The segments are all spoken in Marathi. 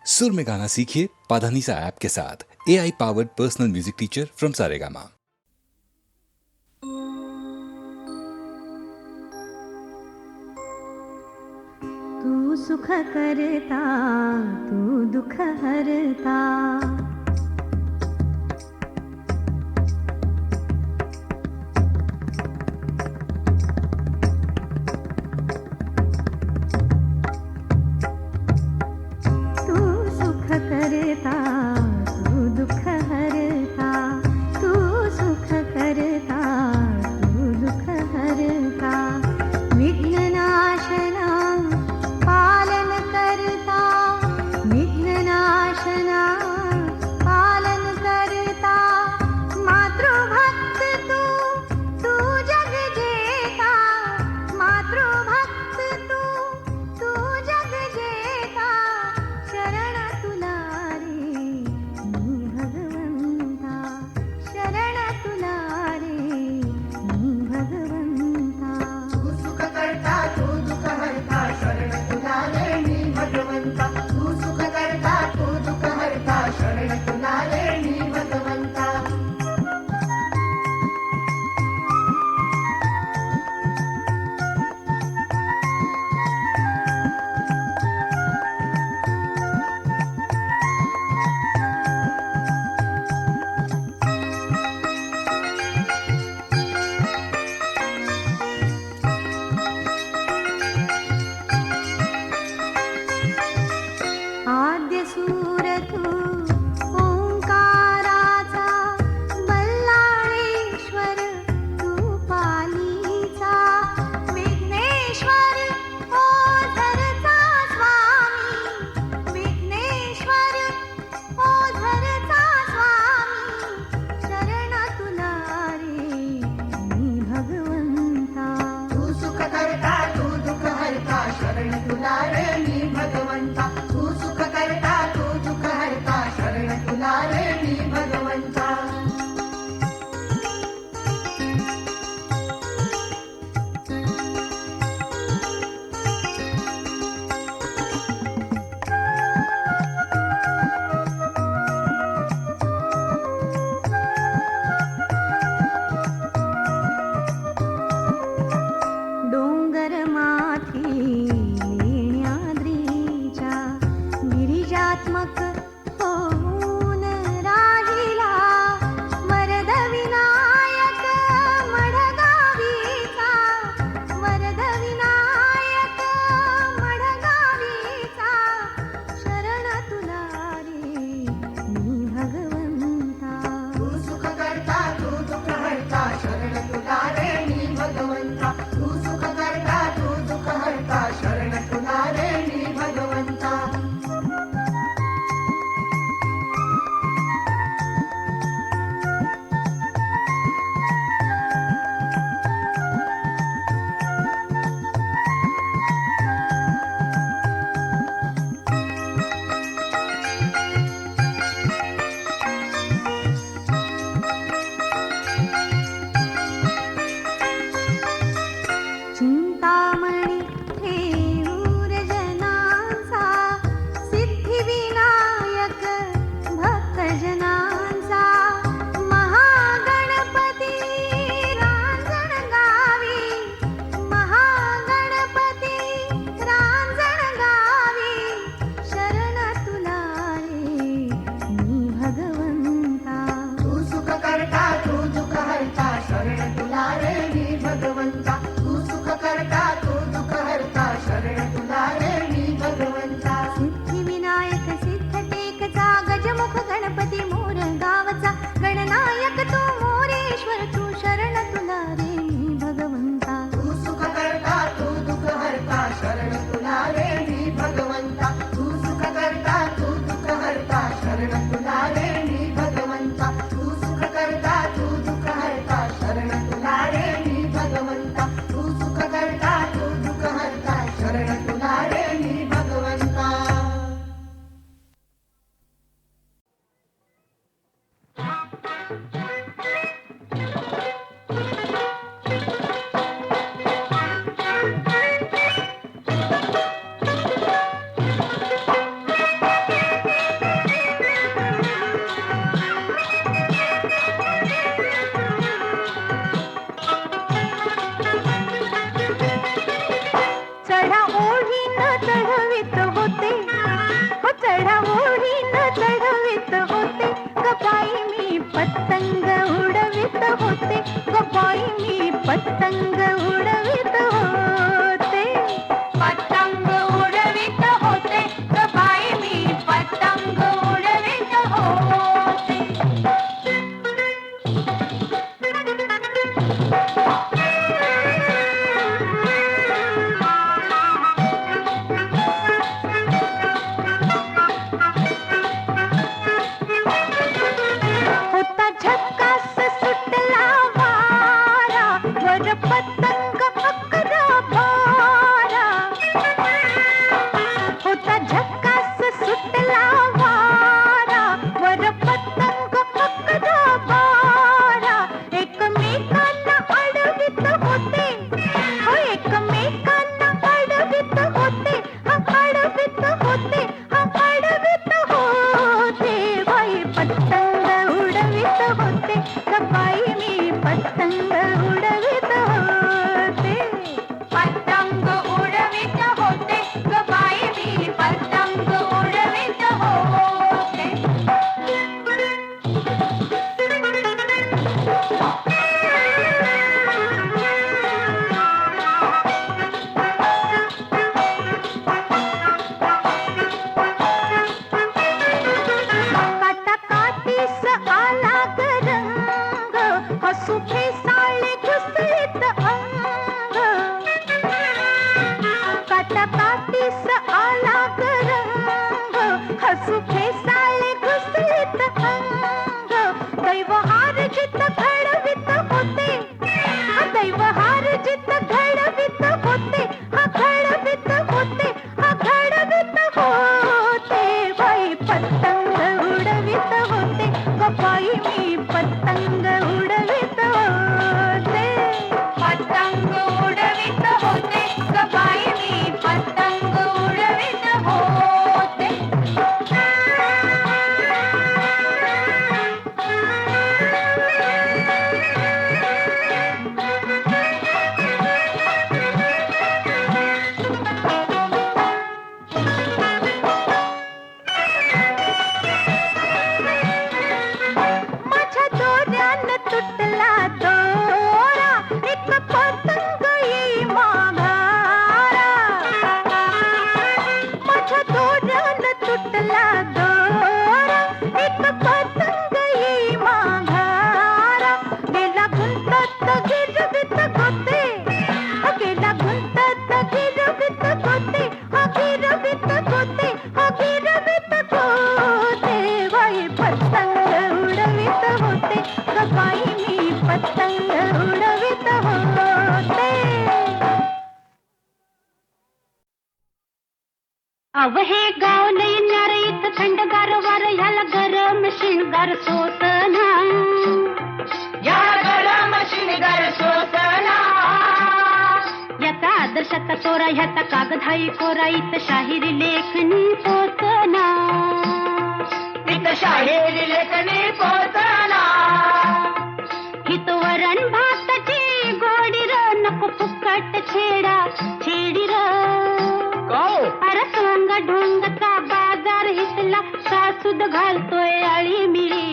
सुर में गाना सीखिए पाधानीसा ऐप के साथ। AI powered personal music teacher from Saregama. तू सुख करता तू दुख हरता, तू सुख करता तू दुख हरता, तू सुख करता तू दुख हरता, विघ्ननाशना पालन करता, विघ्ननाशना पालन करता, मातृभक्त तू तू जग जेता, मातृभक्त तू तू जग जेता, शरण तुला रे मी भगवंता, शरण तुला रे मी भगवंता. तू सुख करता तू दुःख हरता शरण तुला रे मी भगवंता. तू सुख करता तू दुःख हरता शरण तुला रे मी भगवंता. आद्य सूर तू ओंकाराचा, बल्लाळेश्वर तू पालीचा, विघ्नेश्वर ओझरचा स्वामी, विघ्नेश्वर ओझरचा स्वामी, शरण तुला रे मी भगवंता. तू सुख करता तू दुःख हरता शरण तुला रे मी भगवंता. तू सुख करता तू दुःख हरता शरण तुला रे मी भगवंता. डोंगर माथी लेण्याद्रीच्या, गिरिजात्मक होऊन राहिला, वरद विनायक मढगावीचा, वरद विनायक मढगावीचा, शरण तुला रे मी भगवंता. तू सुख करता तू दुःख हरता शरण तुला रे मी भगवंता. तू सुख करता तू दुःख हरता शरण तुला रे मी भगवंता. बाई मी पतंग उडवित होते. पतंग उडवित होते ग बाई मी पतंग उडवित होते. होता झक्कास सुटला वारा वर पतंग अकरा बारा. होता झक्कास सुटला वारा वर पतंग अकरा बारा. एकमेकांना अडवित होते हो एकमेकांना अडवित होते हा अडवित होते हा अडवित होते. बाई पतंग उडवित होते ग बाई मी पतंग उडवित होते. पतंग उडवित होते ग बाई मी पतंग उडवित होते. काटाकाटीस आला ग रंग हसू फेसाळे घुसळीत अंग. काटाकाटीस आला ग रंग हसू फेसाळे घुसळीत अंग. दैव हार जित घडवित होते दैव हार जित घडवित होते हा घडवित होते हा घडवित होते. बाई पतंग उडवित होते ग बाई मी पतंग उडवित होते. पतंग उडवित होते ग बाई मी पतंग उडवित होते. माझ्या दोऱ्यानं तुटला दोरा एक पतंग येई माघारा. माझ्या दोऱ्यानं तुटला दोरा एक पतंग येई माघारा. गेला गुंतत गिरवित होते गेला गुंतत गिरवित होते हा गिरवित होते हा गिरवित होते. बाई पतंग उडवित होते ग बाई मी पतंग उडवित होते. अव हे गाव लई न्यार इथं थंडगार वार ह्याला गरम शिणगार सोसना. या गरम शिणगार सोसना. याचा आदर्शाचा तोरा ह्याचा कागदाई कोरा इथं शाहिरी लेखनी पोचना. तिथं शाहिरी लेखनी पोचना. हित वरण भाताची गोडी र नको फुकट छेडा छेडी र. अरे सोंग ढोंगचा बाजार हितला सासूद घालतोय आळी मिळी.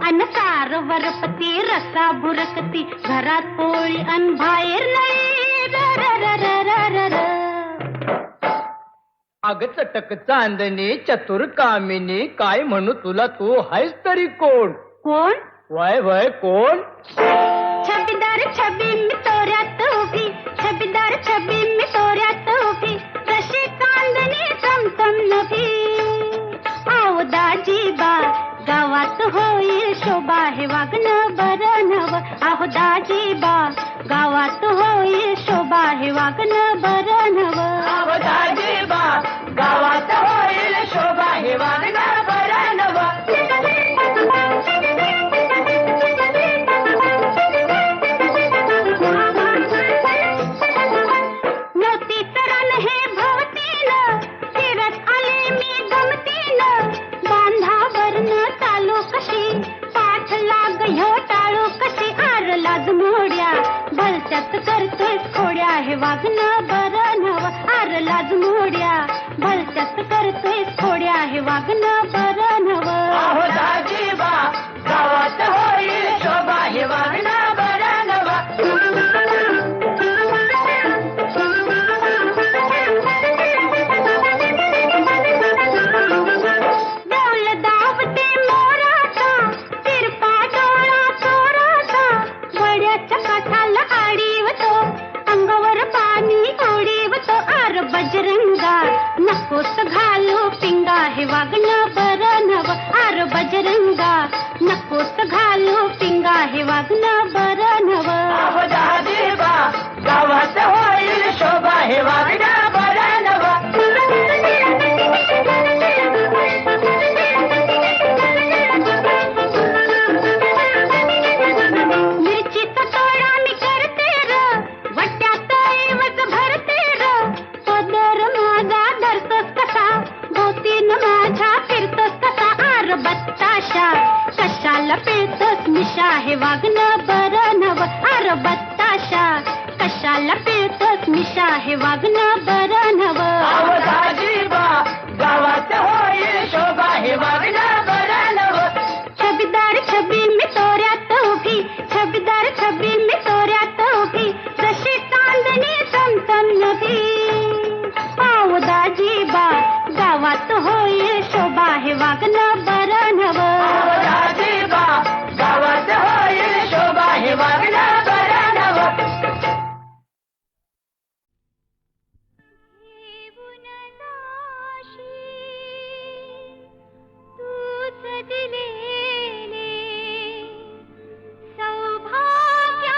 अन सार वरपती रसा भुरकती घरात पोळी अन बाहेर नाही र र र र र र र. अग चटक चांदणी चतुर कामिनी काय म्हणू तुला तू हायस तरी कोण. कोण वय वय कोण. छबीदार छबी मी तोऱ्यात उभी छबीदार छबी मी तोऱ्यात उभी कशी कांदणी चमचम नभी. आव दाजीबा गावात होईल शोभा हे वागणं बरं नव. आहो दाजीबा गावात होईल शोभा हे वागणं बरं नव. आव दाजीबा गावात होईल शोभा हे वागणं बरं नव. मोतीचं रान हे भोवतीनं फिरत आले मी गमतीनं. बांधावरनं चालू कशी पाठ लाग ह्यो टाळू कशी. आर लाज मोड्या भलत्यात करतोय खोड्या हे वागणं बरं नव. आर लाज मोड्या भलत्यात करतोय खोड्या हे वागणं बरं नव. आहो दाजीबा गावात होईल शोभा हे वागणं बरं आहे वागणं बरं नव. आर बजरंगा नकोस घालू पिंगा, हे वागणं बरं नव. दाजीबा गावात होईल शोभा, हे वागणं बरं नव. मिरचीचा तोडा मी करते र, वट्यात ऐवज भरते र. पदर माझा धरतोस कसा, भोवतीन माझ्या फिरतोस कसा. आर बत्ताशा कशाला पिळतोस मिशा, हे वागणं बरं नव. आर बत्ताशा कशाला पिळतोस मिशा, हे वागणं बरं नव. दाजीबा गावात होईल शोभा, हे वागणं बरं नव. छबीदार छबी मी तोऱ्यात उभी, छबीदार छबी मी तोऱ्यात उभी. जशी चांदणी चमचम नभी, पाव दाजीबा गावात होईल शोभा, हे वागणं बरं नव. दाजीबा गावात होईल शोभा, हे वागणं बरं नव. तूच दिलेले सौभाग्याचे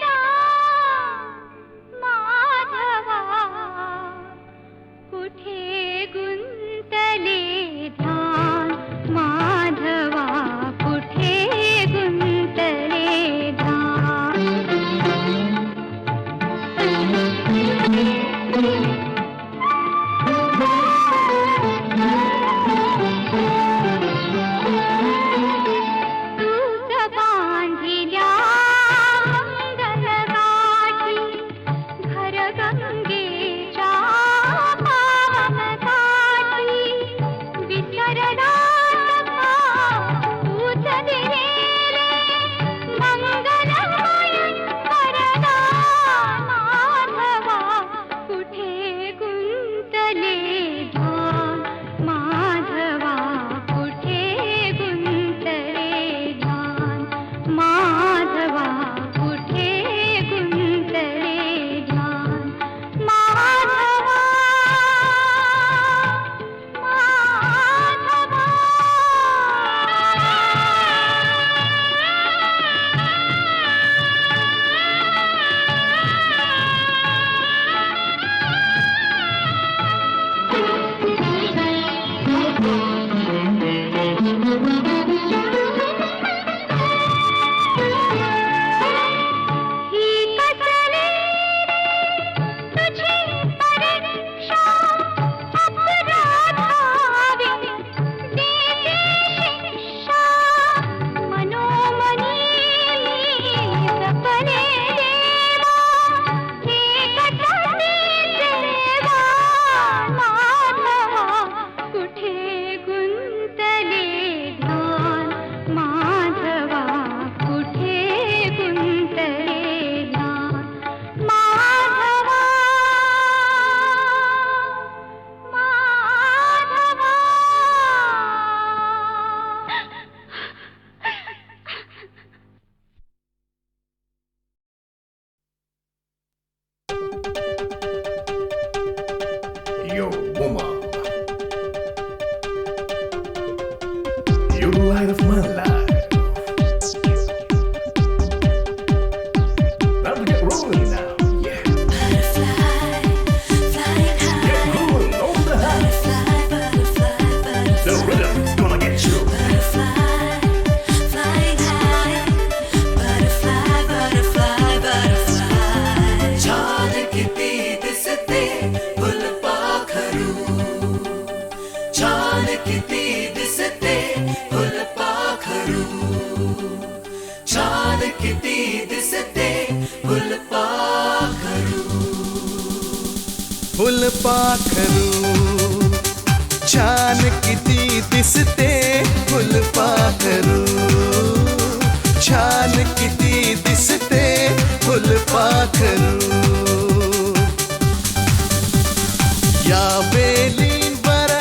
दान माधवा, कुठे गुंतले ध्यान माधवा, कुठे गुंतले ध्यान. तूच बांधिल्या मंगलगाठी, घर गंगेच्या पावनकाठी. विसरलास का तूच दिलेले मंगलमय वरदान माधवा, कुठे गुंतले ध्यान माधवा, कुठे गुंतले ध्यान माधवा, कुठे गुंतले ध्यान माधवा, माधवा. ही कसली तुझी परीक्षा, अपराधावी देते शिक्षा. मनोमनी मी जपले देवा, हे कसली सेवा माधवा, कुठे गुंतले ध्यान माधवा, कुठे गुंतले ध्यान Madhava, Madhava. Yo, woman. You're the light of my life. Time to get rolling now. Yeah. Get rolling on the high. The rhythm's gonna get you. छान किती दिसते फुलपाखरू, छान किती दिसते फुलपाखरू, छान किती दिसते फुलपाखरू. फुलपाखरू छान किती दिसते, फुलपाखरू छान किती दिसते, फुलपाखरू. या वेलींवर,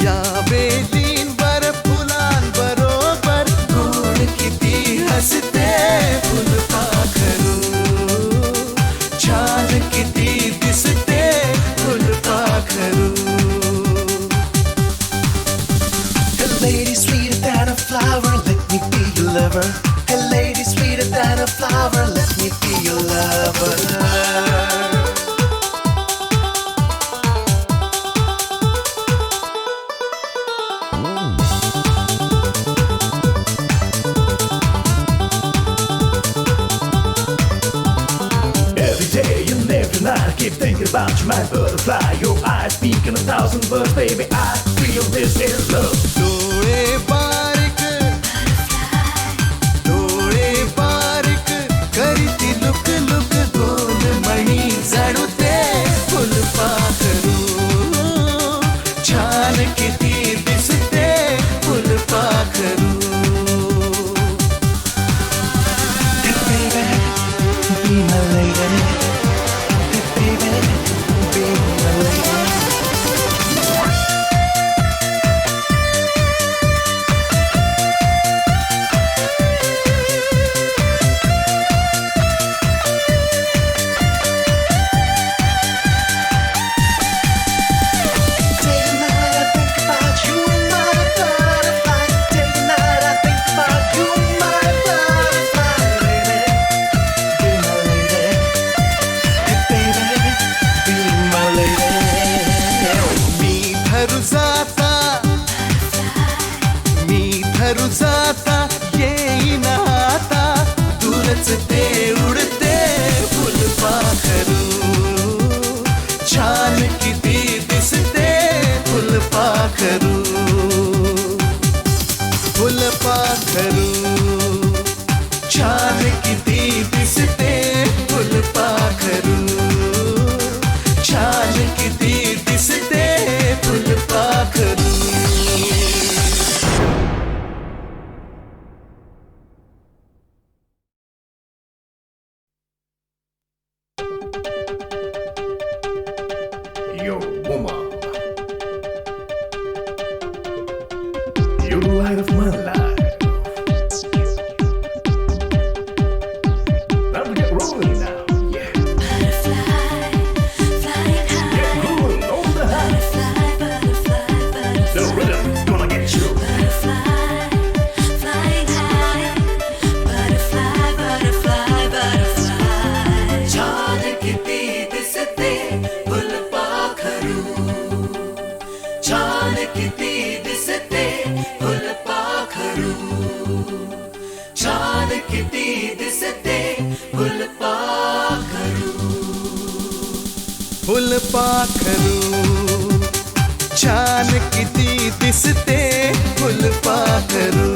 या वेलींवर फुलांबरोबर गोड किती हसते, फुलपाखरू छान किती दिसते, फुलपाखरू. lover. Hey lady, sweeter than a flower, let me be your lover. Every day and every night I keep thinking about you, my butterfly. Your eyes speak in 1,000 words, baby. I feel this is love. डोळे बारीक करीती लुक लुक गोल मणी जणू ते फुलपाखरू छान किती दिसते फुलपाखरू Hey baby, be my lady. Hey baby, be my lady. जाता येईन आता दूरच ते उडते फुलपाखरू छान किती दिसते फुलपाखरू फुलपाखरू छान किती दिसते फुलपाखरू छान किती दिसते फुलपाखरू Yo, woman. You're the light of my life. Time to get rolling now. Yeah. Get going on the high. The rhythm's gonna get you. चांद किती दिसते फुलपाखरू चांद किती दिसते फुलपाखरू चांद किती दिसते फुलपाखरू फुलपाखरू छान किती दिसते फुलपाखरू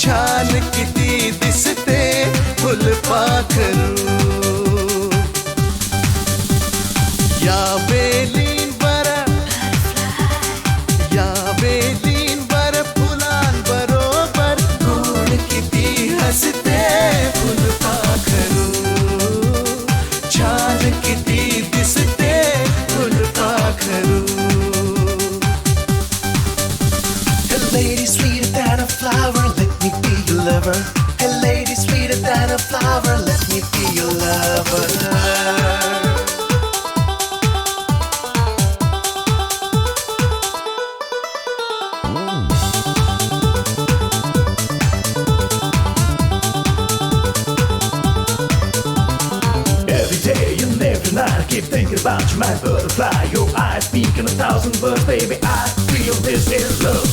छान किती दिसते फुलपाखरू या वेलींवर फुलांबरोबर गोड किती हसते फुलपाखरू छान किती दिसते फुलपाखरू Hey lady, sweeter than a flower, let me be your lover. Hey lady, sweeter than a flower, let me be your lover. Every day and every night I keep thinking about you, my butterfly. Your eyes speak in 1,000 words, baby. I feel this is love.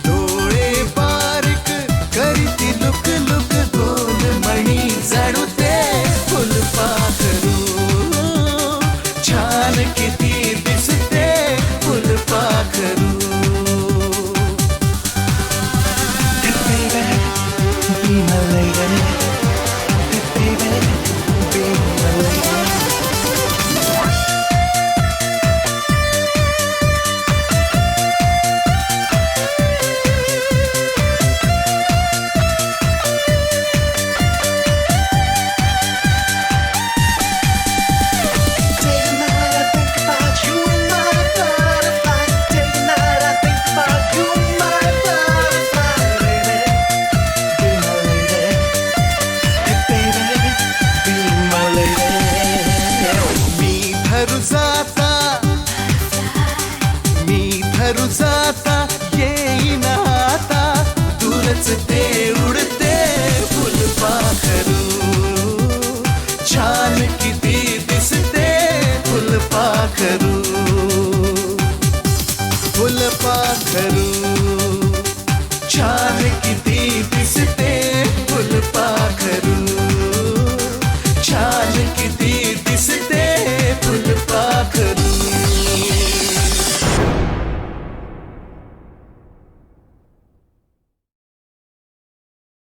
डोळे बारीक करीती लुक लुक गोल मणी जणू ते फुलपाखरू छान किती दिसते फुलपाखरू Hey baby, be my lady. Hey baby, be my lady. मी धरू जाता नाचते उडते फुलपाखरू छान किती दिसते फुलपाखरू फुलपाखरू छान